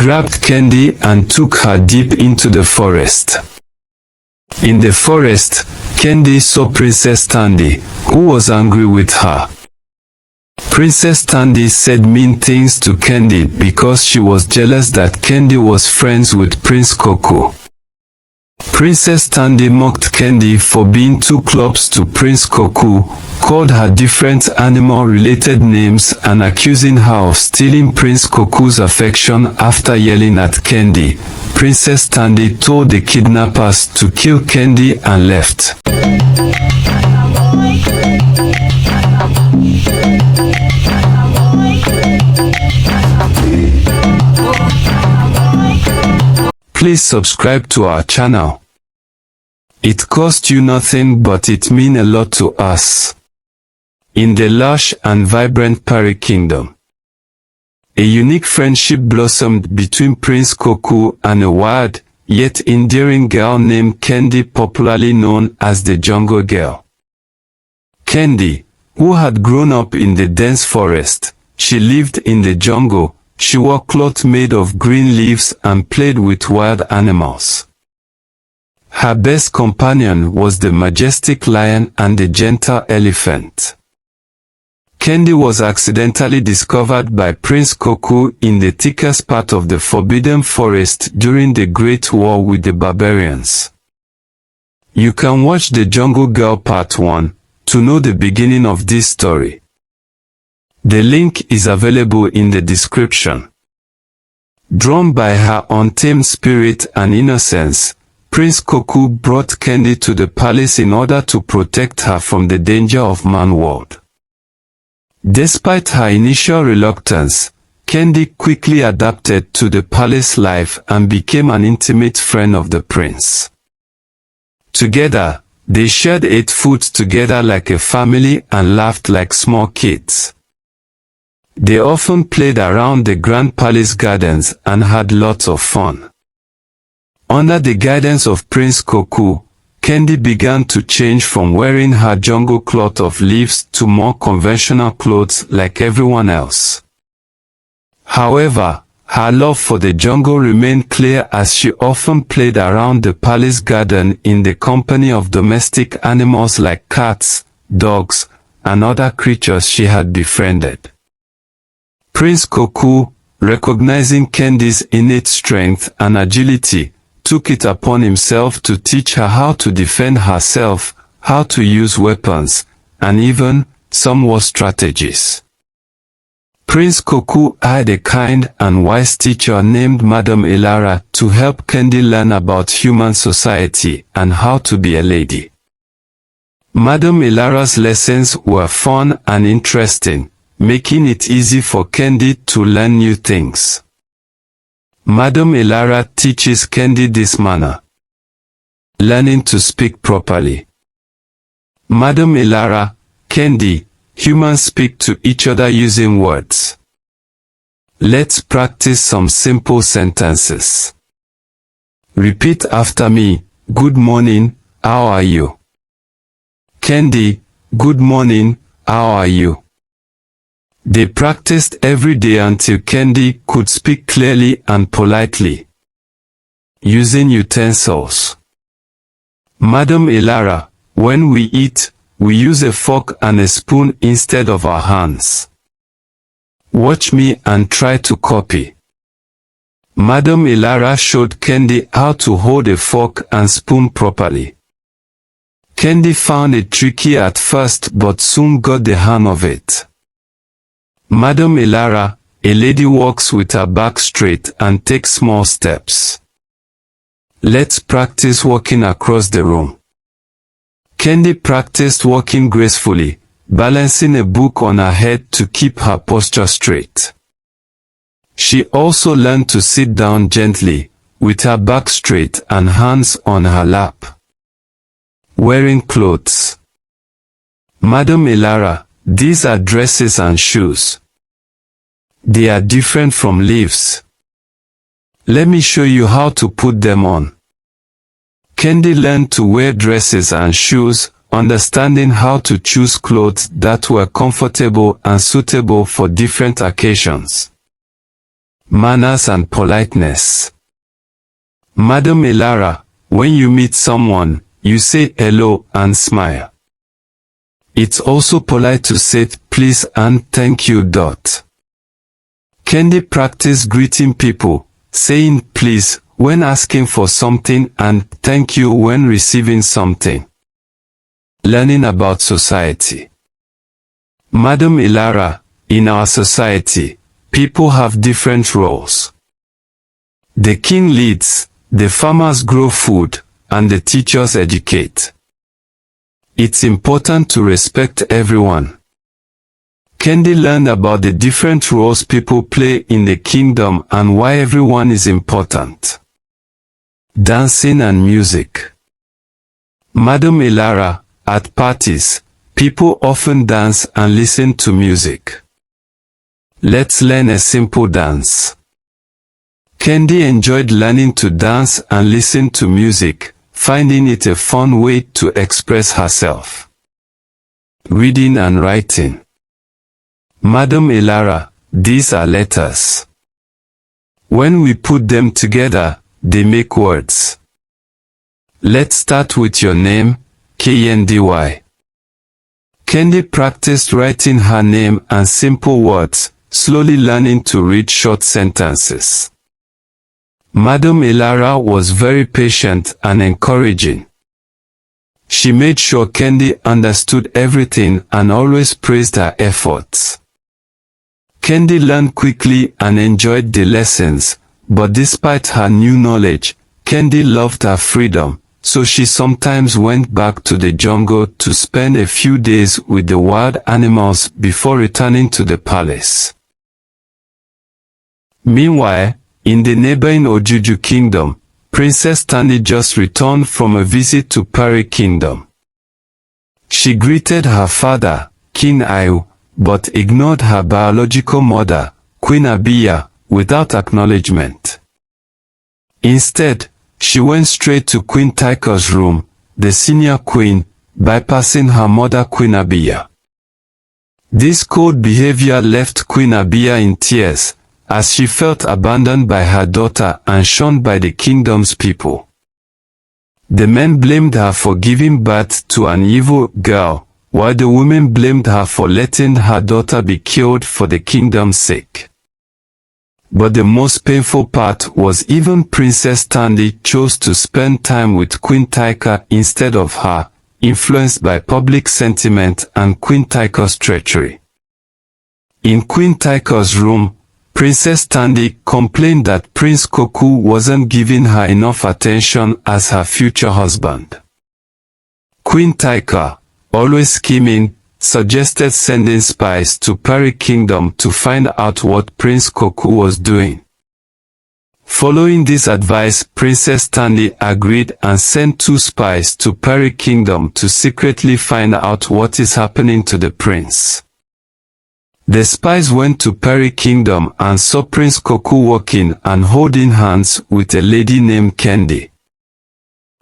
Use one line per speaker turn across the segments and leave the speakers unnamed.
grabbed Candy and took her deep into the forest. In the forest, Candy saw Princess Tandy, who was angry with her. Princess Tandy said mean things to Candy because she was jealous that Candy was friends with Prince Cuckoo. Princess Tandy mocked Candy for being too close to Prince Cuckoo, called her different animal-related names and accusing her of stealing Prince Cuckoo's affection. After yelling at Candy, Princess Tandy told the kidnappers to kill Candy and left. Please subscribe to our channel. It costs you nothing, but it means a lot to us. In the lush and vibrant Fairy Kingdom, a unique friendship blossomed between Prince Cuckoo and a wild, yet endearing girl named Candy, popularly known as the Jungle Girl. Candy, who had grown up in the dense forest, she lived in the jungle. She wore clothes made of green leaves and played with wild animals. Her best companion was the majestic lion and the gentle elephant. Candy was accidentally discovered by Prince Cuckoo in the thickest part of the Forbidden Forest during the Great War with the barbarians. You can watch The Jungle Girl Part 1 to know the beginning of this story. The link is available in the description. Drawn by her untamed spirit and innocence, Prince Cuckoo brought Candy to the palace in order to protect her from the danger of man-world. Despite her initial reluctance, Candy quickly adapted to the palace life and became an intimate friend of the prince. Together, they shared ate food together like a family and laughed like small kids. They often played around the grand palace gardens and had lots of fun. Under the guidance of Prince Cuckoo, Candy began to change from wearing her jungle cloth of leaves to more conventional clothes like everyone else. However, her love for the jungle remained clear as she often played around the palace garden in the company of domestic animals like cats, dogs, and other creatures she had befriended. Prince Cuckoo, recognizing Candy's innate strength and agility, took it upon himself to teach her how to defend herself, how to use weapons, and even some war strategies. Prince Cuckoo had a kind and wise teacher named Madame Elara to help Candy learn about human society and how to be a lady. Madame Elara's lessons were fun and interesting, making it easy for Candy to learn new things. Madame Elara teaches Candy this manner: learning to speak properly. Madame Elara, Candy, humans speak to each other using words. Let's practice some simple sentences. Repeat after me. Good morning, how are you? Candy, good morning, how are you? They practiced every day until Candy could speak clearly and politely. Using utensils. Madame Elara, when we eat, we use a fork and a spoon instead of our hands. Watch me and try to copy. Madame Elara showed Candy how to hold a fork and spoon properly. Candy found it tricky at first but soon got the hang of it. Madame Elara, a lady, walks with her back straight and takes small steps. Let's practice walking across the room. Candy practiced walking gracefully, balancing a book on her head to keep her posture straight. She also learned to sit down gently, with her back straight and hands on her lap. Wearing clothes. Madame Elara, these are dresses and shoes. They are different from leaves. Let me show you how to put them on. Candy learned to wear dresses and shoes, understanding how to choose clothes that were comfortable and suitable for different occasions. Manners and politeness. Madam Elara, when you meet someone, you say hello and smile. It's also polite to say please and thank you. Candy practiced greeting people, saying please when asking for something and thank you when receiving something. Learning about society. Madam Elara, in our society, people have different roles. The king leads, the farmers grow food, and the teachers educate. It's important to respect everyone. Candy learned about the different roles people play in the kingdom and why everyone is important. Dancing and music. Madam Elara, at parties, people often dance and listen to music. Let's learn a simple dance. Candy enjoyed learning to dance and listen to music, finding it a fun way to express herself. Reading and writing. Madam Elara, these are letters. When we put them together, they make words. Let's start with your name, Kendy. Candy practiced writing her name and simple words, slowly learning to read short sentences. Madam Elara was very patient and encouraging. She made sure Candy understood everything and always praised her efforts. Candy learned quickly and enjoyed the lessons, but despite her new knowledge, Candy loved her freedom, so she sometimes went back to the jungle to spend a few days with the wild animals before returning to the palace. Meanwhile, in the neighboring Ojuju kingdom, Princess Tandy just returned from a visit to Pari Kingdom. She greeted her father, King Ayu, but ignored her biological mother, Queen Abiya, without acknowledgement. Instead, she went straight to Queen Taika's room, the senior queen, bypassing her mother Queen Abiya. This cold behavior left Queen Abiya in tears, as she felt abandoned by her daughter and shunned by the kingdom's people. The men blamed her for giving birth to an evil girl, while the women blamed her for letting her daughter be killed for the kingdom's sake. But the most painful part was even Princess Tandy chose to spend time with Queen Taika instead of her, influenced by public sentiment and Queen Taika's treachery. In Queen Taika's room, Princess Tandy complained that Prince Koku wasn't giving her enough attention as her future husband. Queen Taika, always scheming, suggested sending spies to Pari Kingdom to find out what Prince Koku was doing. Following this advice, Princess Tandy agreed and sent 2 spies to Pari Kingdom to secretly find out what is happening to the prince. The spies went to Pari Kingdom and saw Prince Koku walking and holding hands with a lady named Candy.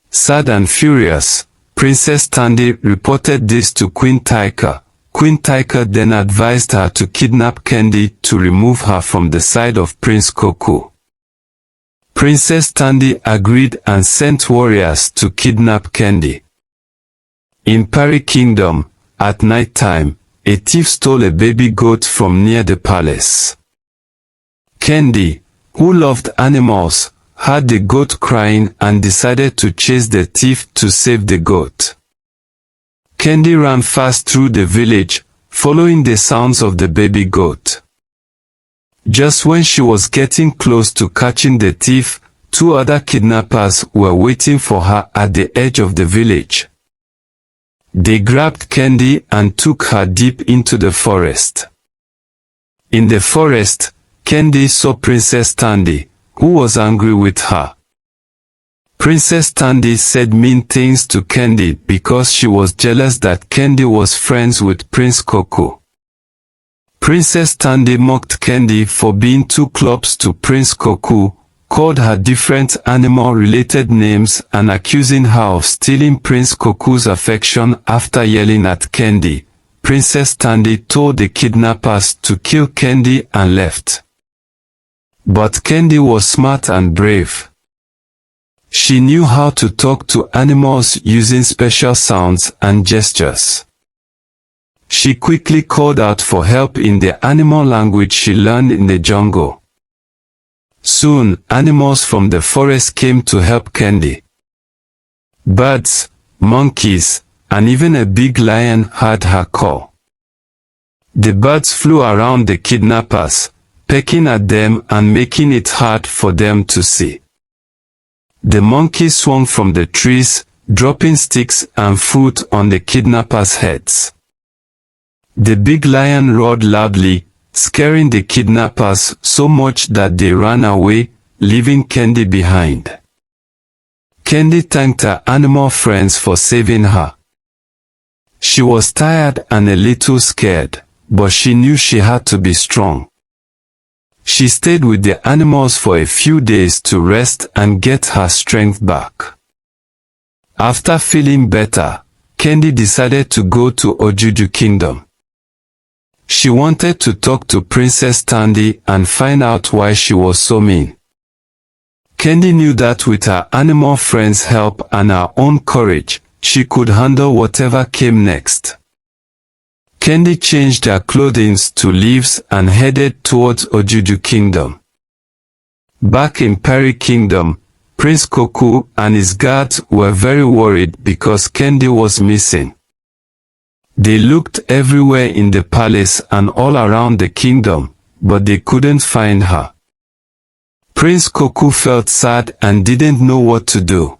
Sad and furious, Princess Tandy reported this to Queen Taika. Queen Taika then advised her to kidnap Candy to remove her from the side of Prince Koku. Princess Tandy agreed and sent warriors to kidnap Candy. In Pari Kingdom, at night time, a thief stole a baby goat from near the palace. Candy, who loved animals, heard the goat crying and decided to chase the thief to save the goat. Candy ran fast through the village, following the sounds of the baby goat. Just when she was getting close to catching the thief, 2 other kidnappers were waiting for her at the edge of the village. They grabbed Candy and took her deep into the forest. In the forest, Candy saw Princess Tandy, who was angry with her. Princess Tandy said mean things to Candy because she was jealous that Candy was friends with Prince Koku. Princess Tandy mocked Candy for being too close to Prince Koku, called her different animal-related names and accusing her of stealing Prince Koku's affection. After yelling at Candy, Princess Tandy told the kidnappers to kill Candy and left. But Candy was smart and brave. She knew how to talk to animals using special sounds and gestures. She quickly called out for help in the animal language she learned in the jungle. Soon, animals from the forest came to help Candy. Birds, monkeys, and even a big lion heard her call. The birds flew around the kidnappers, pecking at them and making it hard for them to see. The monkeys swung from the trees, dropping sticks and fruit on the kidnappers' heads. The big lion roared loudly, scaring the kidnappers so much that they ran away, leaving Candy behind. Candy thanked her animal friends for saving her. She was tired and a little scared, but she knew she had to be strong. She stayed with the animals for a few days to rest and get her strength back. After feeling better, Candy decided to go to Ojuju Kingdom. She wanted to talk to Princess Tandy and find out why she was so mean. Candy knew that with her animal friends' help and her own courage, she could handle whatever came next. Candy changed her clothing to leaves and headed towards Ojuju Kingdom. Back in Peri Kingdom, Prince Koku and his guards were very worried because Candy was missing. They looked everywhere in the palace and all around the kingdom, but they couldn't find her. Prince Koku felt sad and didn't know what to do.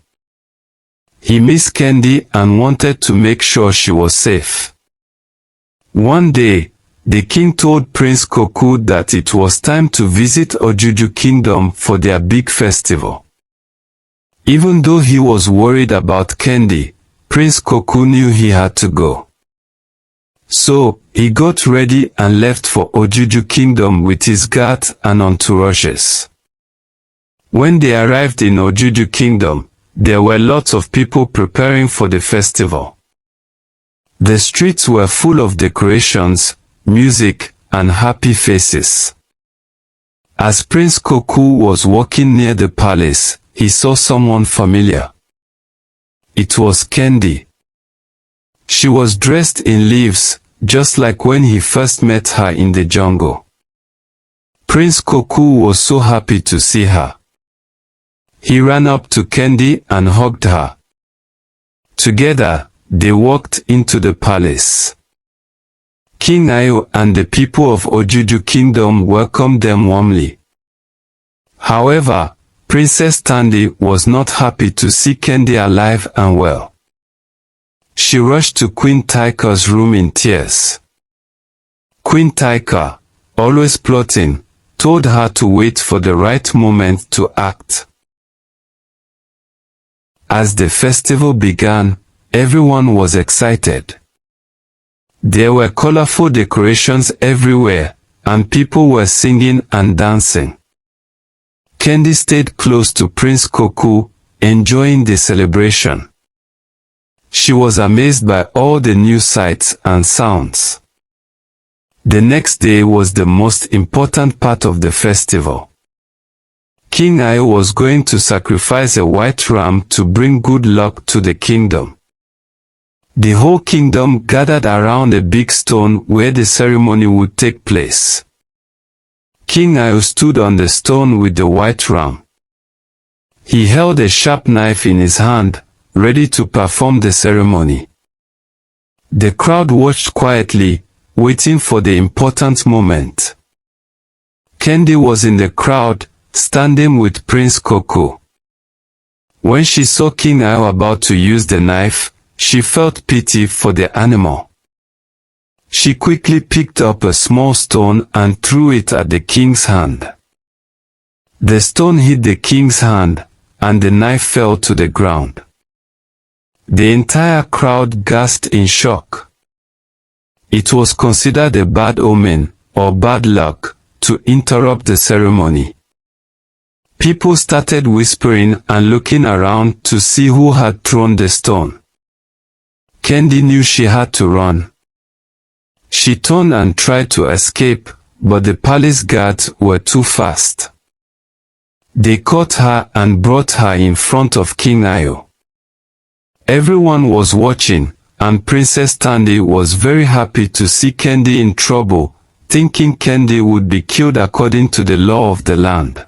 He missed Candy and wanted to make sure she was safe. One day, the king told Prince Koku that it was time to visit Ojuju Kingdom for their big festival. Even though he was worried about Candy, Prince Koku knew he had to go. So, he got ready and left for Ojuju Kingdom with his guards and entourages. When they arrived in Ojuju Kingdom, there were lots of people preparing for the festival. The streets were full of decorations, music, and happy faces. As Prince Koku was walking near the palace, he saw someone familiar. It was Candy. She was dressed in leaves, just like when he first met her in the jungle. Prince Koku was so happy to see her. He ran up to Candy and hugged her. Together, they walked into the palace. King Ayo and the people of Ojuju Kingdom welcomed them warmly. However, Princess Tandy was not happy to see Candy alive and well. She rushed to Queen Taika's room in tears. Queen Taika, always plotting, told her to wait for the right moment to act. As the festival began, everyone was excited. There were colorful decorations everywhere, and people were singing and dancing. Candy stayed close to Prince Koku, enjoying the celebration. She was amazed by all the new sights and sounds. The next day was the most important part of the festival. King Ayo was going to sacrifice a white ram to bring good luck to the kingdom. The whole kingdom gathered around a big stone where the ceremony would take place. King Ayo stood on the stone with the white ram. He held a sharp knife in his hand, ready to perform the ceremony. The crowd watched quietly, waiting for the important moment. Candy was in the crowd, standing with Prince Koku. When she saw King Ayo about to use the knife, she felt pity for the animal. She quickly picked up a small stone and threw it at the king's hand. The stone hit the king's hand, and the knife fell to the ground. The entire crowd gasped in shock. It was considered a bad omen, or bad luck, to interrupt the ceremony. People started whispering and looking around to see who had thrown the stone. Candy knew she had to run. She turned and tried to escape, but the palace guards were too fast. They caught her and brought her in front of King Ayo. Everyone was watching, and Princess Tandy was very happy to see Kendi in trouble, thinking Kendi would be killed according to the law of the land.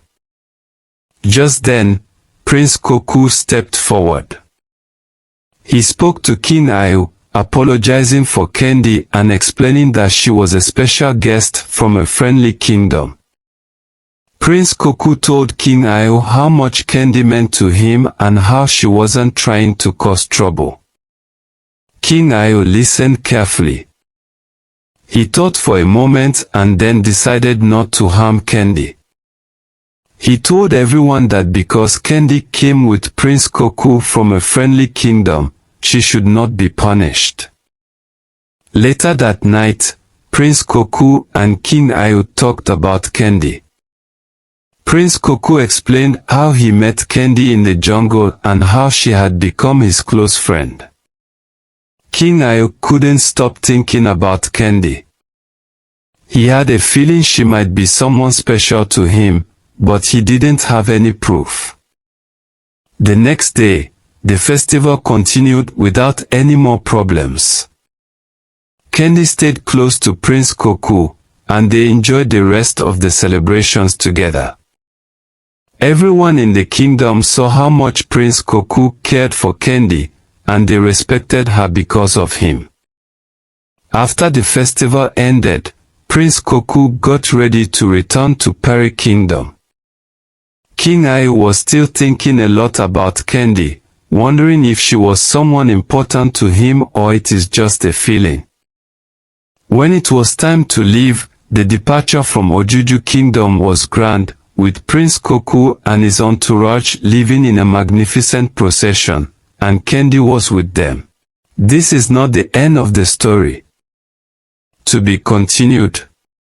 Just then, Prince Koku stepped forward. He spoke to King Ayo, apologizing for Kendi and explaining that she was a special guest from a friendly kingdom. Prince Koku told King Ayo how much Kendi meant to him and how she wasn't trying to cause trouble. King Ayo listened carefully. He thought for a moment and then decided not to harm Kendi. He told everyone that because Kendi came with Prince Koku from a friendly kingdom, she should not be punished. Later that night, Prince Koku and King Ayo talked about Kendi. Prince Koku explained how he met Kendi in the jungle and how she had become his close friend. King Ayo couldn't stop thinking about Kendi. He had a feeling she might be someone special to him, but he didn't have any proof. The next day, the festival continued without any more problems. Kendi stayed close to Prince Koku, and they enjoyed the rest of the celebrations together. Everyone in the kingdom saw how much Prince Koku cared for Kendi, and they respected her because of him. After the festival ended, Prince Koku got ready to return to Peri Kingdom. King Ayo was still thinking a lot about Kendi, wondering if she was someone important to him or it is just a feeling. When it was time to leave, the departure from Ojuju Kingdom was grand, with Prince Koku and his entourage leaving in a magnificent procession, and Kendi was with them. This is not the end of the story. To be continued.